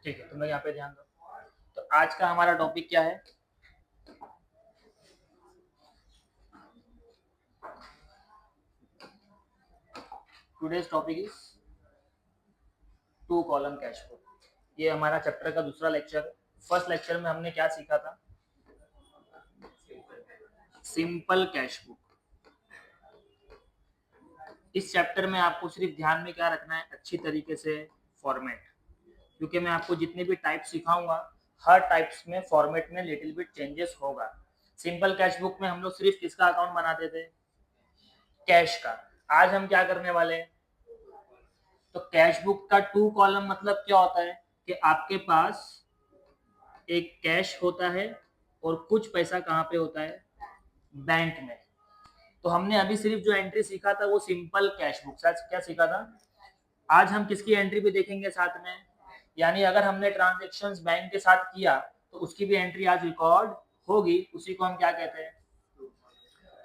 ठीक है, तुम लोग यहाँ पे ध्यान दो। तो आज का हमारा टॉपिक क्या है? Today's topic is to column cash flow. ये हमारा चैप्टर का दूसरा लेक्चर है। फर्स्ट लेक्चर में हमने क्या सीखा था? Simple cash book. इस चैप्टर में आपको सिर्फ ध्यान में क्या रखना है, अच्छी तरीके से फॉर्मेट, क्योंकि मैं आपको जितने भी टाइप सिखाऊंगा हर टाइप्स में फॉर्मेट में लिटिल बिट चेंजेस होगा। सिंपल कैश बुक में हम लोग सिर्फ किसका अकाउंट बनाते थे? कैश का। आज हम क्या करने वाले हैं? तो कैश बुक का टू कॉलम मतलब क्या होता है कि आपके पास एक कैश होता है और कुछ पैसा कहाँ पे होता है? बैंक में। तो हमने अभी सिर्फ जो एंट्री सीखा था वो सिंपल कैश बुक। साथ क्या सीखा था? आज हम किसकी एंट्री भी देखेंगे साथ में, यानी अगर हमने ट्रांजेक्शन्स बैंक के साथ किया तो उसकी भी एंट्री आज रिकॉर्ड होगी। उसी को हम क्या कहते हैं?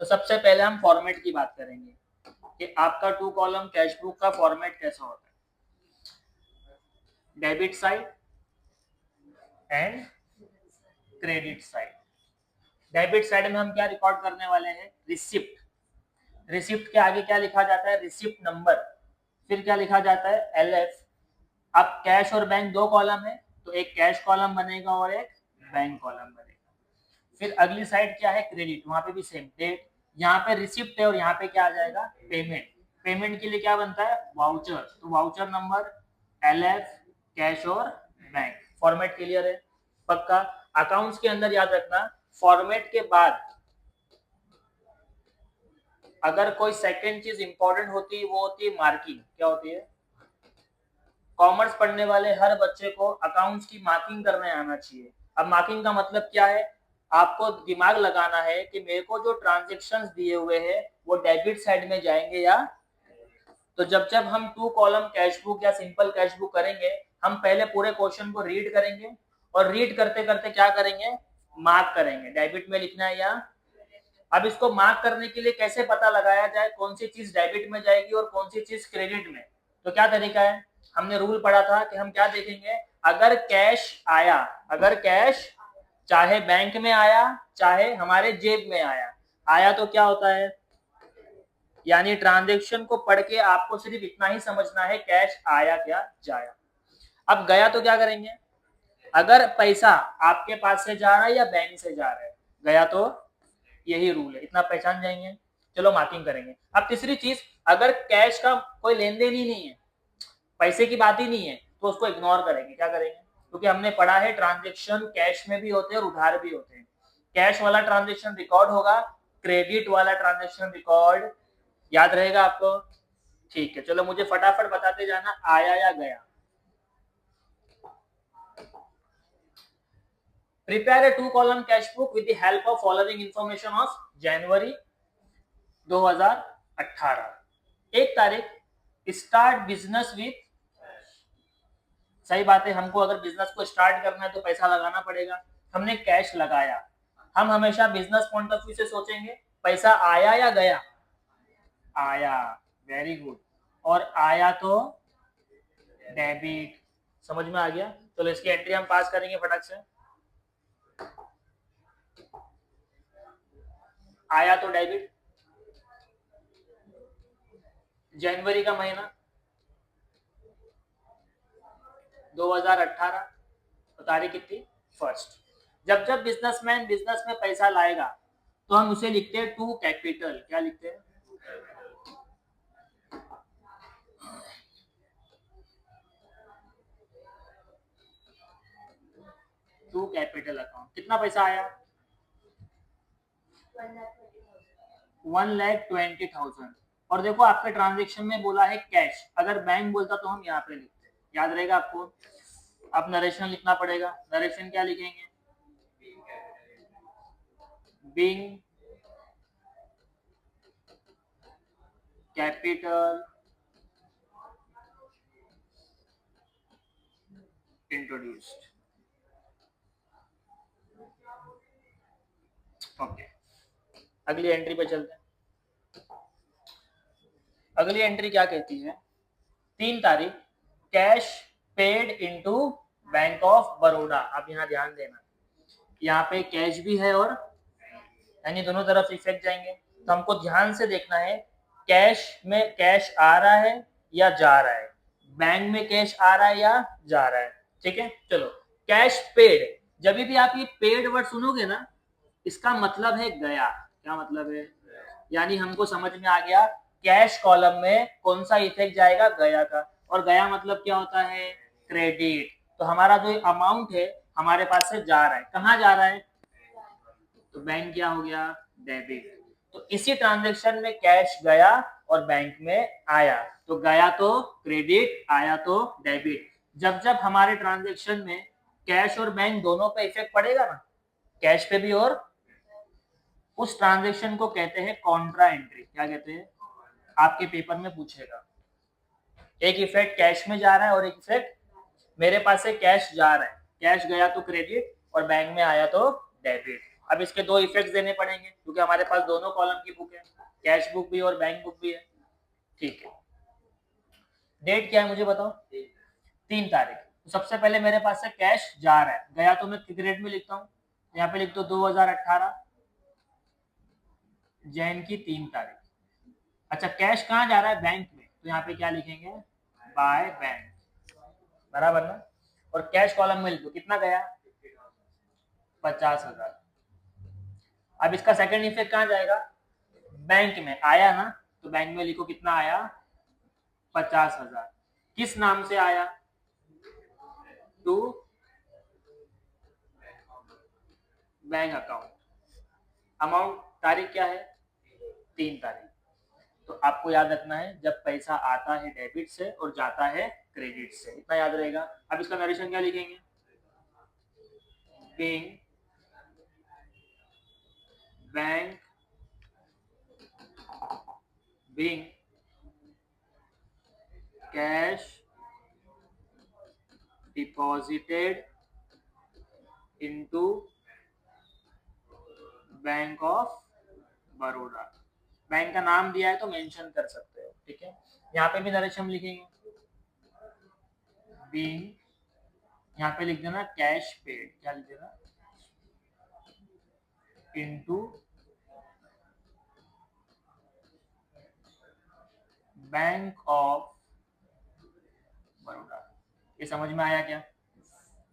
तो सबसे पहले हम फॉर्मेट की बात करेंगे कि आपका टू कॉलम कैश बुक का फॉर्मेट कैसा होता है। Debit side and credit side. Debit side में हम क्या रिकॉर्ड करने वाले हैं? रिसिप्ट। रिसिप्ट के आगे क्या लिखा जाता है? Receipt number. फिर क्या लिखा जाता है? एलएफ। अब कैश और बैंक दो कॉलम है तो एक कैश कॉलम बनेगा और एक बैंक कॉलम बनेगा। फिर अगली साइड क्या है? क्रेडिट। वहां पे भी सेम डेट। यहाँ पे रिसिप्ट है और यहाँ पे क्या आ जाएगा? पेमेंट। पेमेंट के लिए क्या बनता है? वाउचर। तो वाउचर नंबर, एलएफ, कैश और बैंक। फॉर्मेट क्लियर है? पक्का। अकाउंट्स के अंदर याद रखना, फॉर्मेट के बाद अगर कोई सेकंड चीज इंपॉर्टेंट होती है वो होती है मार्किंग। क्या होती है? कॉमर्स पढ़ने वाले हर बच्चे को अकाउंट्स की मार्किंग करने आना चाहिए। अब मार्किंग का मतलब क्या है? आपको दिमाग लगाना है कि मेरे को जो ट्रांजेक्शन्स दिए हुए हैं वो डेबिट साइड में जाएंगे या। तो जब जब हम टू कॉलम कैश बुक या सिंपल कैश बुक करेंगे, हम पहले पूरे क्वेश्चन को रीड करेंगे और रीड करते करते क्या करेंगे? मार्क करेंगे, डेबिट में लिखना है या। अब इसको मार्क करने के लिए कैसे पता लगाया जाए कौन सी चीज डेबिट में जाएगी और कौन सी चीज क्रेडिट में? तो क्या तरीका है? हमने रूल पढ़ा था कि हम क्या देखेंगे, अगर कैश आया, अगर कैश चाहे बैंक में आया चाहे हमारे जेब में आया, आया तो क्या होता है? यानी ट्रांजेक्शन को पढ़ के आपको सिर्फ इतना ही समझना है कैश आया क्या जाया। अब गया तो क्या करेंगे? अगर पैसा आपके पास से जा रहा है या बैंक से जा रहा है, गया तो यही रूल है, इतना पहचान जाएंगे। चलो मार्किंग करेंगे। अब तीसरी चीज, अगर कैश का कोई लेन देन ही नहीं है, पैसे की बात ही नहीं है, तो उसको इग्नोर करेंगे। क्या करेंगे? क्योंकि हमने पढ़ा है ट्रांजेक्शन कैश में भी होते हैं और उधार भी होते हैं। कैश वाला ट्रांजेक्शन रिकॉर्ड होगा, क्रेडिट वाला ट्रांजेक्शन रिकॉर्ड याद रहेगा आपको? ठीक है, चलो मुझे फटाफट बताते जाना, आया या गया। Prepare a two column cash book with the help of following information of January 2018। 1 तारीख स्टार्ट बिजनेस विथ। सही बात है, हमको अगर बिजनेस को स्टार्ट करना है तो पैसा लगाना पड़ेगा। हमने कैश लगाया। हम हमेशा बिजनेस पॉइंट ऑफ व्यू से सोचेंगे, पैसा आया या गया? आया। Very good. और आया तो डेबिट। समझ में आ गया? चलो इसकी एंट्री हम पास करेंगे फटाक से। आया तो डेबिट। जनवरी का महीना 2018, तो तारीख कितनी? 1। जब जब बिजनेसमैन बिजनेस में पैसा लाएगा तो हम उसे लिखते हैं टू कैपिटल। क्या लिखते हैं? To capital account. कितना पैसा आया? 1,20,000। और देखो आपके ट्रांजेक्शन में बोला है कैश, अगर बैंक बोलता तो हम यहाँ पे लिखते। याद रहेगा आपको? अब नरेशन लिखना पड़ेगा। नरेशन क्या लिखेंगे? Being capital introduced. ओके, अगली एंट्री पे चलते हैं। अगली एंट्री क्या कहती है? 3 तारीख cash paid into bank of Baroda. आप यहाँ ध्यान देना, यहाँ पे कैश भी है और यानी दोनों तरफ इफेक्ट जाएंगे। तो हमको ध्यान से देखना है कैश में कैश आ रहा है या जा रहा है, बैंक में कैश आ रहा है या जा रहा है। ठीक है, चलो कैश पेड। जब भी आप ये पेड वर्ड सुनोगे ना, इसका मतलब है गया। क्या मतलब है? यानी हमको समझ में आ गया कैश कॉलम में कौन सा इफेक्ट जाएगा, गया का। और गया मतलब क्या होता है? क्रेडिट। तो हमारा जो अमाउंट है हमारे पास से जा रहा है, कहाँ जा रहा है? तो बैंक क्या हो गया? डेबिट। तो इसी ट्रांजेक्शन में कैश गया और बैंक में आया, तो गया तो क्रेडिट, आया तो डेबिट। जब जब हमारे ट्रांजेक्शन में कैश और बैंक दोनों पे इफेक्ट पड़ेगा ना, कैश पे भी और, उस ट्रांजेक्शन को कहते हैं कॉन्ट्रा एंट्री। क्या कहते हैं? आपके पेपर में पूछेगा। एक इफेक्ट कैश में जा रहा है और एक इफेक्ट, मेरे पास से कैश जा रहा है, कैश गया तो क्रेडिट और बैंक में आया तो डेबिट। अब इसके दो इफेक्ट्स देने पड़ेंगे क्योंकि हमारे पास दोनों कॉलम की बुक है, कैश बुक भी और बैंक बुक भी है। ठीक है, डेट क्या है मुझे बताओ? 3 तारीख। तो सबसे पहले मेरे पास से कैश जा रहा है, गया तो मैं किस डेट में लिखता हूँ? यहाँ पे लिख दो 2018 जैन की 3 तारीख। अच्छा, कैश कहाँ जा रहा है? बैंक में, तो यहाँ पे क्या लिखेंगे? By bank. बराबर ना? और कैश कॉलम में लिख दो कितना गया? 50,000। अब इसका सेकंड इफेक्ट कहाँ जाएगा? बैंक में आया ना, तो बैंक में लिखो कितना आया? 50,000। किस नाम से आया? To bank account. अमाउंट, तारीख क्या है? 3 तारीख। तो आपको याद रखना है जब पैसा आता है डेबिट से और जाता है क्रेडिट से, इतना याद रहेगा। अब इसका नरेशन क्या लिखेंगे? being bank being cash deposited into bank of Baroda. Bank का नाम दिया है तो मेंशन कर सकते हो। ठीक है, यहाँ पे भी नरेशन लिखेंगे being, यहाँ पे लिख देना कैश पेड। क्या लिख देना? Into bank of Baroda. ये समझ में आया क्या?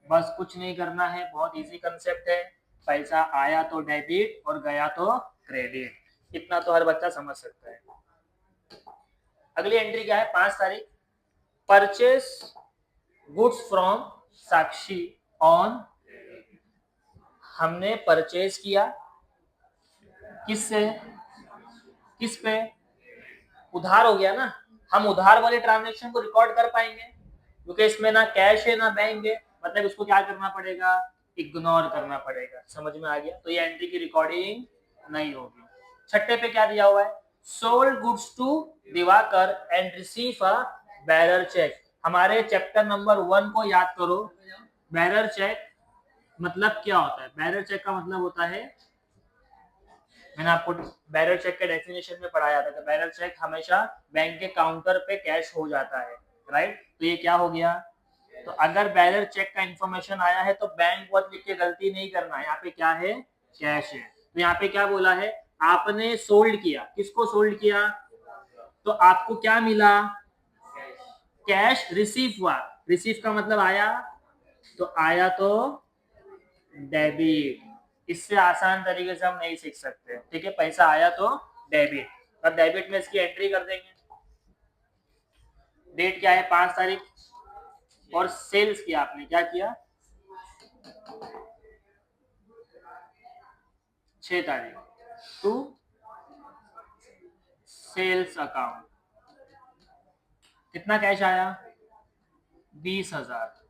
बस कुछ नहीं करना है, बहुत इजी कंसेप्ट है। पैसा आया तो डेबिट और गया तो क्रेडिट, इतना तो हर बच्चा समझ सकता है। अगली एंट्री क्या है? 5 तारीख। Purchase goods from Sakshi on, हमने परचेज किया किससे? किस पे? उधार हो गया ना। हम उधार वाले ट्रांजेक्शन को रिकॉर्ड कर पाएंगे क्योंकि इसमें ना कैश है ना बैंक है, मतलब इसको क्या करना पड़ेगा? इग्नोर करना पड़ेगा। समझ में आ गया? तो ये एंट्री की रिकॉर्डिंग नहीं होगी। छठे पे क्या दिया हुआ है? Sold goods to Diwakar and receive a bearer cheque. हमारे चैप्टर नंबर 1 को याद करो। बैरर चेक मतलब क्या होता है? बैरर चेक का मतलब होता है, मैंने आपको बैरर चेक के डेफिनेशन में पढ़ाया था कि बैरर चेक हमेशा बैंक के काउंटर पे कैश हो जाता है, राइट? तो ये क्या हो गया? तो अगर बैरर चेक का इंफॉर्मेशन आया है तो बैंक वर्ड लिख के गलती नहीं करना। यहाँ पे क्या है? कैश है। तो यहाँ पे क्या बोला है? आपने सोल्ड किया। किसको सोल्ड किया? तो आपको क्या मिला? कैश रिसीव हुआ। रिसीव का मतलब आया, तो आया तो डेबिट। इससे आसान तरीके से हम नहीं सीख सकते। ठीक है, पैसा आया तो डेबिट, और डेबिट में इसकी एंट्री कर देंगे। डेट क्या है? 5 तारीख। और सेल्स किया आपने, क्या किया? 6 तारीख। To sales account. कितना कैश आया? 20,000।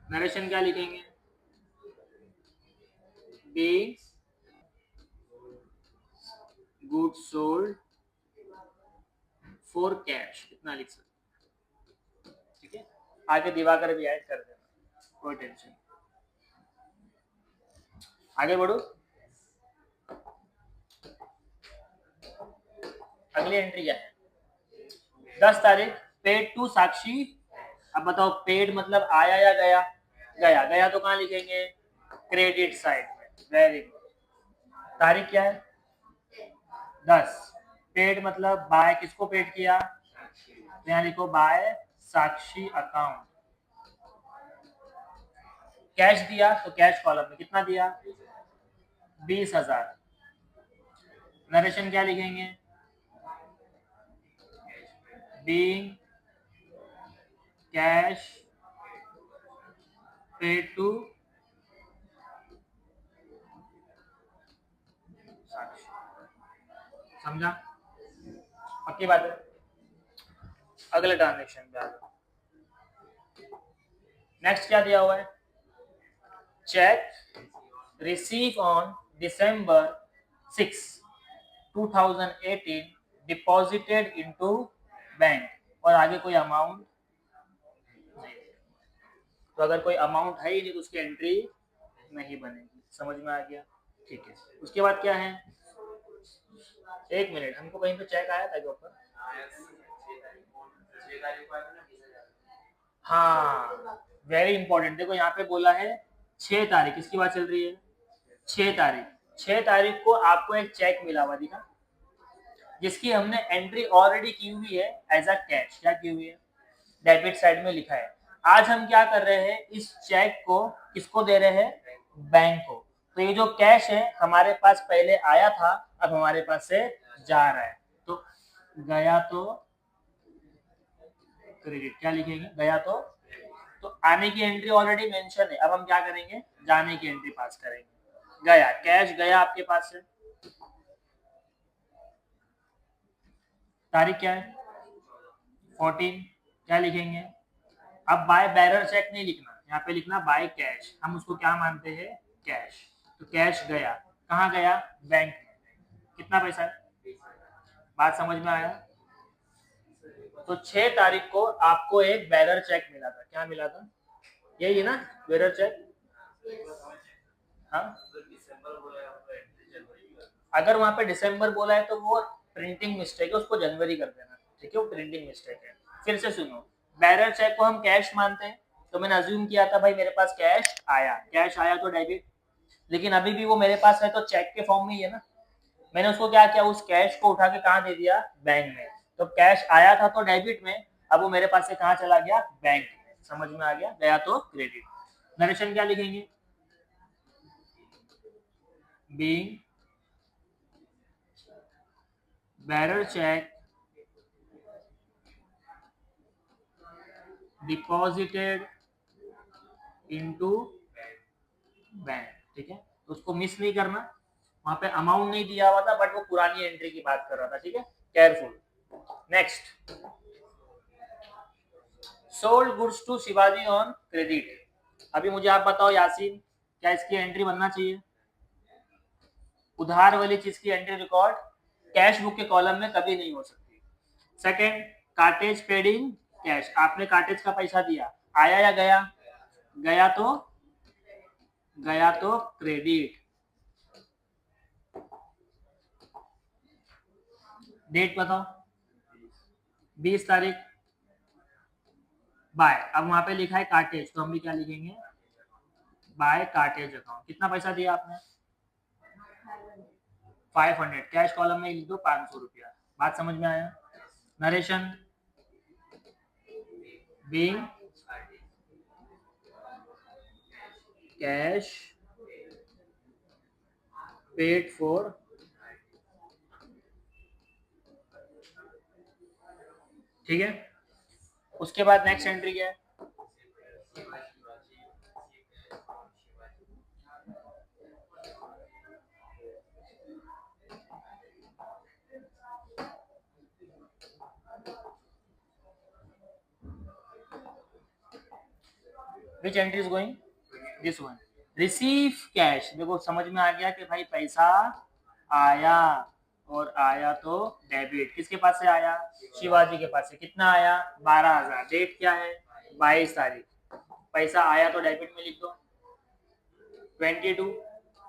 नरेशन क्या लिखेंगे? Be good sold for cash, इतना लिख सकते। ठीक है, आगे दिवाकर भी ऐड कर देना, कोई टेंशन। आगे बढ़ो। अगली एंट्री क्या है? 10 तारीख। पेड टू साक्षी अब बताओ पेड मतलब आया या गया? गया। गया तो कहाँ लिखेंगे? क्रेडिट साइड में। Very good. तारीख क्या है? 10। पेड मतलब बाय किसको पेड किया? यहाँ लिखो बाय साक्षी अकाउंट। कैश दिया तो कैश कॉलम में कितना दिया? 20,000। नरेशन क्या लिखेंगे? बीइंग कैश पेड टू साक्षी। समझा? पक्की बात है। अगले ट्रांजेक्शन पे आ जाओ। नेक्स्ट क्या दिया हुआ है? Check receive on December 6, 2018 deposited into bank. और आगे कोई अमाउंट नहीं। तो अगर कोई अमाउंट है ही नहीं तो उसकी एंट्री नहीं बनेगी। समझ में आ गया? ठीक है। उसके बाद क्या है? एक मिनट, हमको कहीं पे चेक आया था क्या ऊपर? हाँ, वेरी इंपॉर्टेंट। देखो यहाँ पे बोला है 6 तारीख। किसकी बात चल रही है? 6 तारीख। 6 तारीख को आपको एक चेक मिला हुआ दिखा, जिसकी हमने एंट्री ऑलरेडी की हुई है एज अ कैश। क्या की हुई है? डेबिट साइड में लिखा है। आज हम क्या कर रहे हैं? इस चेक को किसको दे रहे हैं? बैंक को। तो ये जो कैश है हमारे पास पहले आया था, अब हमारे पास से जा रहा है। तो गया तो क्रेडिट। क्या लिखेंगे? गया तो आने की एंट्री ऑलरेडी मेंशन है। अब हम क्या करेंगे? जाने की एंट्री पास करेंगे। गया, कैश गया आपके पास से। तारीख क्या है? 14। क्या लिखेंगे? अब बाय बैरर चेक नहीं लिखना, यहाँ पे लिखना बाय कैश। हम उसको क्या मानते हैं? कैश। तो कैश गया। कहाँ गया? बैंक में। कितना पैसा है? बात समझ में आया? तो 6 तारीख को आपको एक बैरर चेक मिला था। क्या मिला था? यही है ना बैरर चेक? हाँ, अगर वहां पे दिसंबर बोला है तो वो प्रिंटिंग मिस्टेक है, उसको जनवरी कर देना। ठीक है, वो प्रिंटिंग मिस्टेक है। फिर से सुनो, बैरर चेक को हम कैश मानते हैं, तो मैंने अज्यूम किया था भाई मेरे पास कैश आया। कैश आया तो डेबिट। लेकिन अभी भी वो मेरे पास है तो चेक के फॉर्म में ही है ना। मैंने उसको क्या किया? उस कैश को उठा के कहाँ दे दिया? बैंक में। तो कैश आया था तो डेबिट में, अब वो मेरे पास से कहाँ चला गया? बैंक में। समझ में आ गया? गया तो क्रेडिट। नरेशन क्या लिखेंगे? Being bearer check deposited into bank. ठीक है, तो उसको मिस नहीं करना। वहां पे अमाउंट नहीं दिया हुआ था, बट वो पुरानी एंट्री की बात कर रहा था। ठीक है, careful. Next, sold goods to Shivaji on credit. अभी मुझे आप बताओ यासीन, क्या इसकी एंट्री बनना चाहिए? उधार वाली चीज की एंट्री रिकॉर्ड कैश बुक के कॉलम में कभी नहीं हो सकती। Second, cartage paid in cash. आपने कार्टेज का पैसा दिया, आया या गया? गया तो क्रेडिट। डेट बताओ? 20 तारीख। बाय। अब वहां पे लिखा है कार्टेज, तो हम भी क्या लिखेंगे? By cartage account. कितना पैसा दिया आपने? 500। कैश कॉलम में लिख दो 500 रुपया। बात समझ में आया? Narration, being cash paid for. ठीक है, उसके बाद नेक्स्ट एंट्री क्या है? Which entry is going? This one. Receive cash. देखो समझ में आ गया कि भाई पैसा आया, और आया तो डेबिट। किसके पास से आया? शिवाजी के पास से। कितना आया? 12,000। डेट क्या है? 22 तारीख। पैसा आया तो डेबिट में लिख दो। 22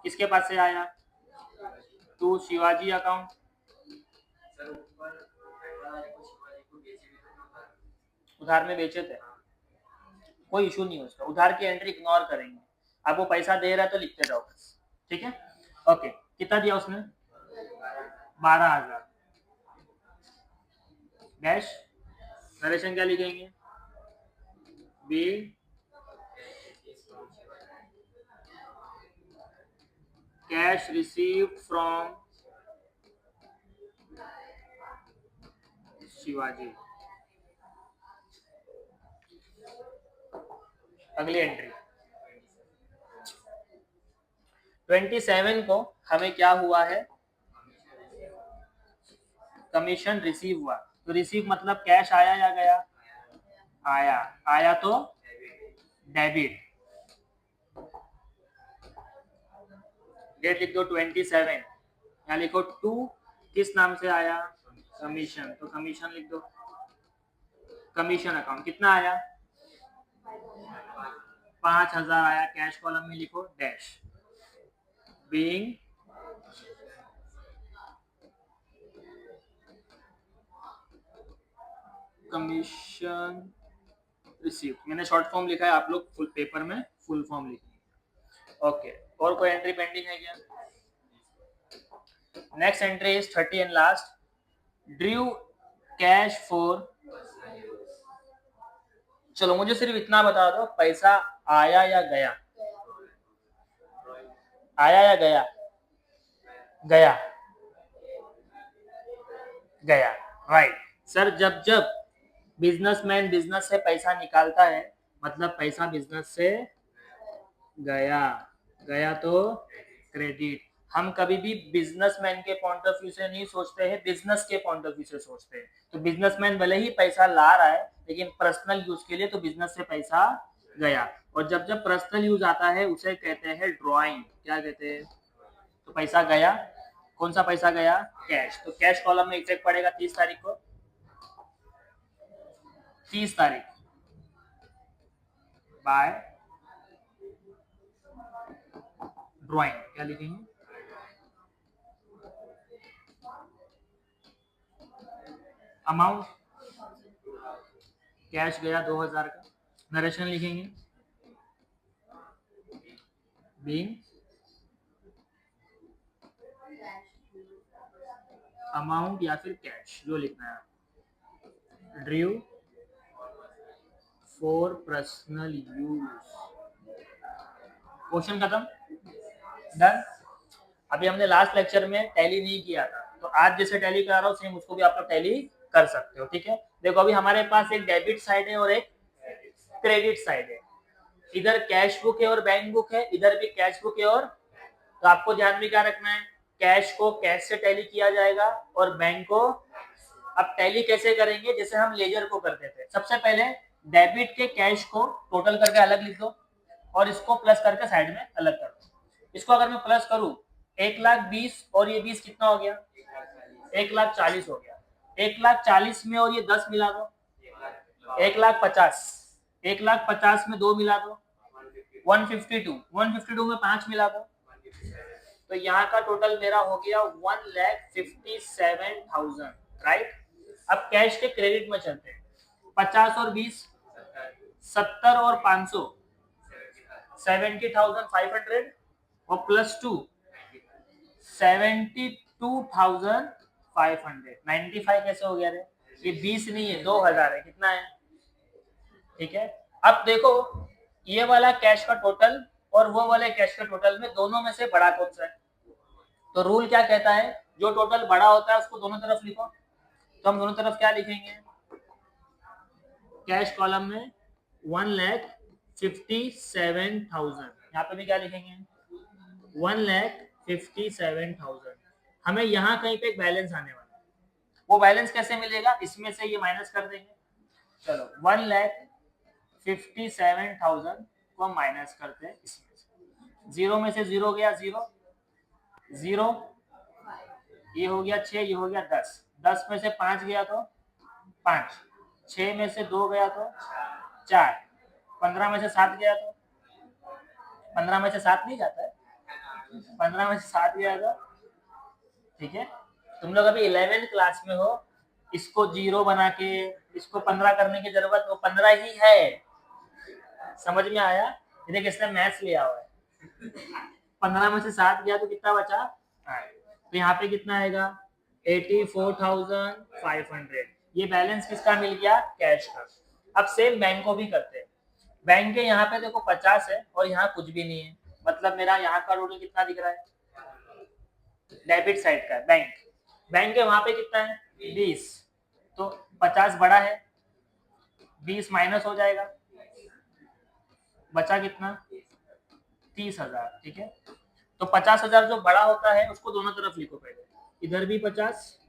किसके पास से आया? To Shivaji account. उधार में बेचे थे। कोई इशू नहीं है उसका, उधार की एंट्री इग्नोर करेंगे। आपको पैसा दे रहा है तो लिखते जाओ बस, ठीक है। ओके, कितना दिया उसने? 12,000 डैश। नरेशन क्या लिखेंगे? Be cash received from Shivaji. अगली एंट्री 27 को हमें क्या हुआ है? कमीशन रिसीव हुआ। तो रिसीव मतलब कैश आया या गया? आया। आया तो डेबिट। डेट लिख दो 27, यहाँ लिखो 2 किस नाम से आया? कमीशन। तो कमीशन लिख दो। कमीशन अकाउंट कितना आया? 5,000 आया। कैश कॉलम में लिखो डैश बीइंग कमीशन रिसीव। मैंने शॉर्ट फॉर्म लिखा है, आप लोग फुल पेपर में फुल फॉर्म लिखेंगे। ओके, और कोई एंट्री पेंडिंग है क्या? Next entry is 30 and last, Drew cash for. चलो मुझे सिर्फ इतना बता दो, पैसा आया या गया? आया या गया? गया। गया, राइट। सर जब जब बिजनेसमैन बिजनेस से पैसा निकालता है मतलब पैसा बिजनेस से गया। गया तो क्रेडिट। हम कभी भी बिजनेसमैन के पॉइंट ऑफ व्यू से नहीं सोचते हैं, बिजनेस के पॉइंट ऑफ व्यू से सोचते हैं। तो बिजनेसमैन भले ही पैसा ला रहा है लेकिन पर्सनल यूज के लिए, तो बिजनेस से पैसा गया। और जब जब पर्सनल यूज आता है उसे कहते हैं ड्रॉइंग। क्या कहते हैं? तो पैसा गया, कौन सा पैसा गया? कैश। तो कैश कॉलम में इफेक्ट पड़ेगा 30 तारीख को। 30 तारीख बाय ड्रॉइंग। क्या लिखेंगे? अमाउंट कैश गया 2,000 का। नरेशन लिखेंगे बीइंग अमाउंट या फिर कैश, जो लिखना है। Drew for personal use. Question खत्म, डन। अभी हमने लास्ट लेक्चर में टैली नहीं किया था, तो आज जैसे टैली करा रहा हूँ सेम उसको भी आप लोग टैली कर सकते हो, ठीक है। देखो अभी हमारे पास एक डेबिट साइड है और एक क्रेडिट साइड है। इधर कैश बुक है और बैंक बुक है, इधर भी कैश बुक है और, तो आपको ध्यान में क्या रखना है? कैश को कैश से टैली किया जाएगा और बैंक को। अब टैली कैसे करेंगे? जैसे हम लेजर को करते थे। सबसे पहले डेबिट के कैश को टोटल करके अलग लिख दो और इसको प्लस करके साइड में अलग कर दो। इसको अगर मैं प्लस करूं 1,20,000 और ये 20 कितना हो गया? 1,40,000 हो गया। 1,40,000 में और ये 10 मिला दो 1,50,000। 1,50,000 में 2 मिला दो 152। 152 में 5 मिला दो, तो यहाँ का टोटल मेरा हो गया 1,57,000, राइट। अब कैश के क्रेडिट में चलते हैं। 50 और 20 70 और 500 70,500 और प्लस 2 72,500। 95 कैसे हो गया रे? ये 20 नहीं है 2,000 है। कितना है? ठीक है। अब देखो ये वाला कैश का टोटल और वो वाले कैश का टोटल में दोनों में से बड़ा कौन सा है? तो रूल क्या कहता है? जो टोटल बड़ा होता है उसको दोनों तरफ लिखो। तो हम दोनों तरफ क्या लिखेंगे? कैश कॉलम में 1,57,000। यहाँ पे भी क्या लिखेंगे? 1,57,000। हमें यहाँ कहीं पे एक बैलेंस आने वाला है। वो बैलेंस कैसे मिलेगा? इसमें से ये माइनस कर देंगे। चलो 1,57,000 को माइनस करते हैं इसमें से। 0 में से 0 गया 0 0, ये हो गया 6, ये हो गया 10। 10 में से 5 गया तो 5, 6 में से 2 गया तो 4, 15 में से 7 गया तो 15 में से 7 नहीं जाता है, 15 में से 7 गया तो, ठीक है। तुम लोग अभी 11th क्लास में हो, इसको 0 बना के इसको 15 करने की जरूरत, वो 15 ही है। समझ में आया? ये देख इसने मैथ्स लिया हुआ है। 15 में से 7 गया तो कितना बचा 8। तो यहाँ पे कितना आएगा 84,500। ये बैलेंस किसका मिल गया कैश का। अब सेम बैंक को भी करते हैं। बैंक के यहाँ पे देखो 50 है और यहाँ कुछ भी नहीं है, मतलब मेरा यहाँ का टोटल कितना दिख रहा है डेबिट साइड का। बैंक बैंक के वहां पे कितना है 20, तो 50 बड़ा है, 20 माइनस हो जाएगा, बचा कितना 30,000। ठीक है, तो 50,000 जो बड़ा होता है उसको दोनों तरफ लिखो पहले, इधर भी 50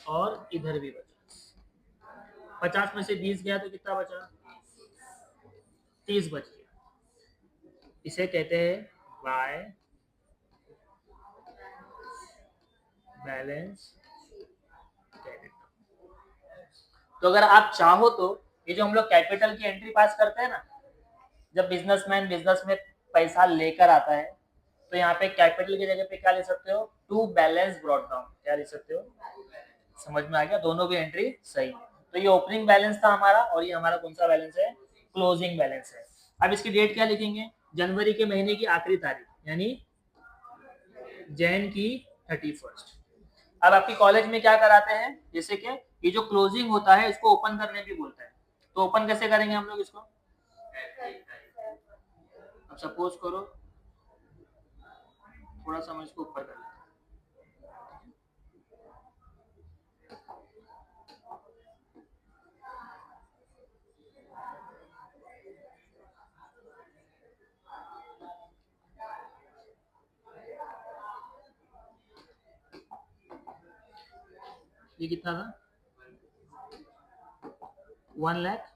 और इधर भी 50। 50 में से 20 गया तो कितना बचा 30 बच गया। इसे कहते हैं बाय बैलेंस क्रेडिट। तो अगर आप चाहो तो ये जो हम लोग कैपिटल की एंट्री पास करते हैं ना, जब बिजनेसमैन बिजनेस में पैसा लेकर आता है तो यहाँ पे कैपिटल की जगह पे क्या ले सकते हो टू बैलेंस ब्रॉट डाउन, क्या ले सकते हो। समझ में आ गया, दोनों भी एंट्री सही है। तो ये ओपनिंग बैलेंस था हमारा और ये हमारा कौन सा बैलेंस है क्लोजिंग बैलेंस है। अब इसकी डेट क्या लिखेंगे जनवरी के महीने की आखिरी तारीख, यानी जैन की 31। अब आपकी कॉलेज में क्या कराते हैं, जैसे कि ये जो क्लोजिंग होता है इसको ओपन करने भी बोलते हैं। तो ओपन कैसे करेंगे हम लोग इसको, अब सपोज करो थोड़ा सा मैं इसको ऊपर कर लेता हूं। ये कितना था 1 लाख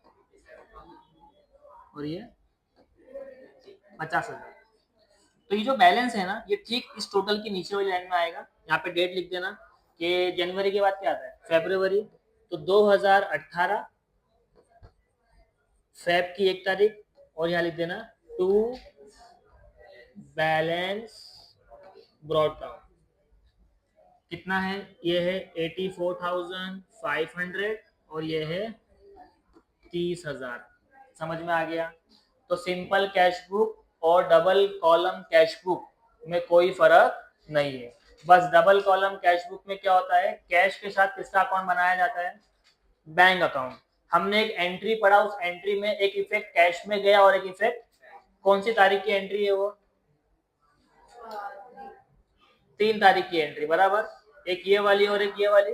और ये 50,000। तो ये जो बैलेंस है ना ये ठीक इस टोटल की नीचे वाली लाइन में आएगा। यहाँ पे डेट लिख देना कि जनवरी के बाद क्या आता है फरवरी, तो 2018 फेब की 1 तारीख, और यहाँ लिख देना टू बैलेंस ब्रॉट डाउन। कितना है ये है 84,500 और ये है 30,000। समझ में आ गया। तो सिंपल कैश बुक और डबल कॉलम कैश बुक में कोई फर्क नहीं है। बस डबल कॉलम कैश बुक में क्या होता है कैश के साथ किसका अकाउंट बनाया जाता है बैंक अकाउंट। हमने एक एंट्री पढ़ा, उस एंट्री में एक इफेक्ट कैश में गया और एक इफेक्ट कौन सी तारीख की एंट्री है वो 3 तारीख की एंट्री बराबर, एक ये वाली और एक ये वाली।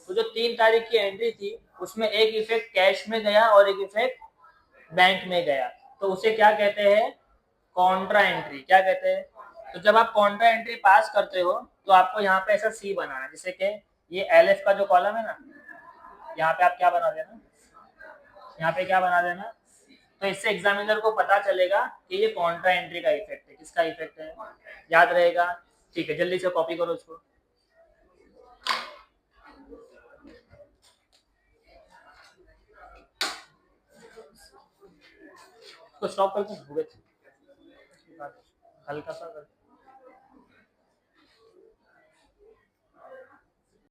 तो जो 3 तारीख की एंट्री थी उसमें एक इफेक्ट कैश में गया और एक इफेक्ट बैंक में गया, तो उसे क्या कहते हैं कॉन्ट्रा एंट्री। क्या कहते हैं, तो जब आप कॉन्ट्रा एंट्री पास करते हो तो आपको यहाँ पे ऐसा सी बनाना, जैसे कि ये एल का जो कॉलम है ना यहाँ पे आप क्या बना देना, यहाँ पे क्या बना देना, तो इससे एग्जामिनर को पता चलेगा कि ये कॉन्ट्रा एंट्री का इफेक्ट है। किसका इफेक्ट है याद रहेगा। ठीक है जल्दी से कॉपी करो इसको, स्टॉप करते हैं हल्का सा कर